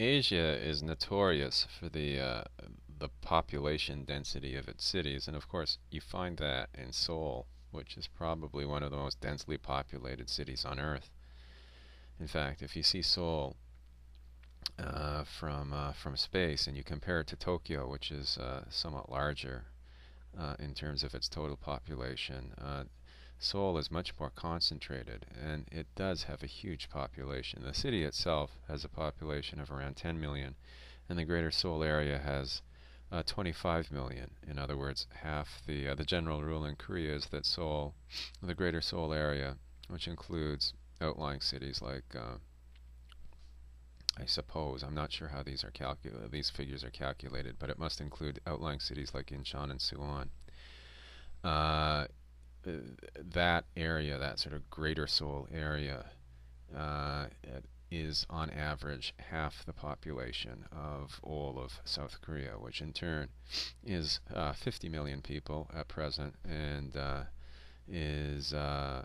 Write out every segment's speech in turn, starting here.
Asia is notorious for the population density of its cities, and of course you find that in Seoul, which is probably one of the most densely populated cities on Earth. In fact, if you see Seoul from space and you compare it to Tokyo, which is somewhat larger in terms of its total population, Seoul is much more concentrated, and it does have a huge population. The city itself has a population of around 10 million, and the greater Seoul area has 25 million. In other words, half the general rule in Korea is that Seoul, the greater Seoul area, which includes outlying cities like I suppose I'm not sure how these figures are calculated, but it must include outlying cities like Incheon and Suwon. Uh, that area, that sort of greater Seoul area, uh, is on average half the population of all of South Korea, which in turn is 50 million people at present, and is uh,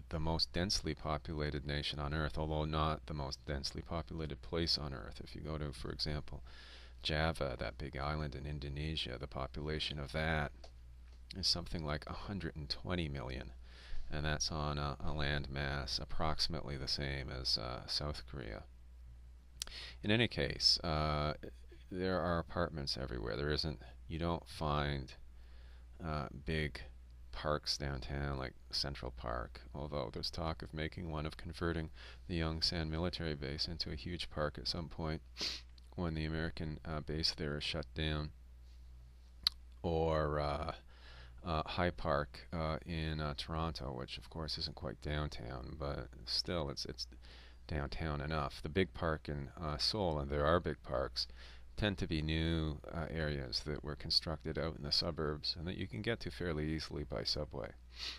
the most densely populated nation on Earth, although not the most densely populated place on Earth. If you go to, for example, Java, that big island in Indonesia, the population of that is something like 120 million, and that's on a land mass approximately the same as South Korea. In any case, there are apartments everywhere. You don't find big parks downtown like Central Park, although there's talk of making one, of converting the Yongsan military base into a huge park at some point when the American base there is shut down, or High Park in Toronto, which of course isn't quite downtown, but still it's downtown enough. The big park in Seoul, and there are big parks, tend to be new areas that were constructed out in the suburbs and that you can get to fairly easily by subway.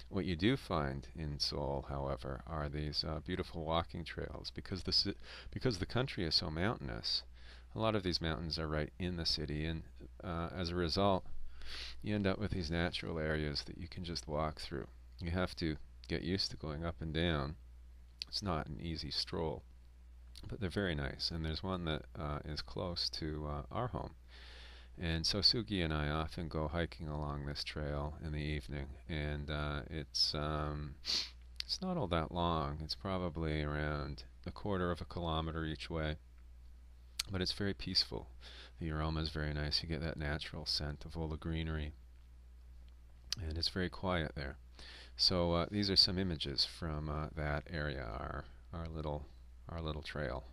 What you do find in Seoul, however, are these beautiful walking trails, because the country is so mountainous. A lot of these mountains are right in the city, and as a result, you end up with these natural areas that you can just walk through. You have to get used to going up and down. It's not an easy stroll, but they're very nice. And there's one that is close to our home. And so Sugi and I often go hiking along this trail in the evening, and it's not all that long. It's probably around a quarter of a kilometer each way, but it's very peaceful. The aroma is very nice. You get that natural scent of all the greenery, and it's very quiet there. So these are some images from that area, our little trail.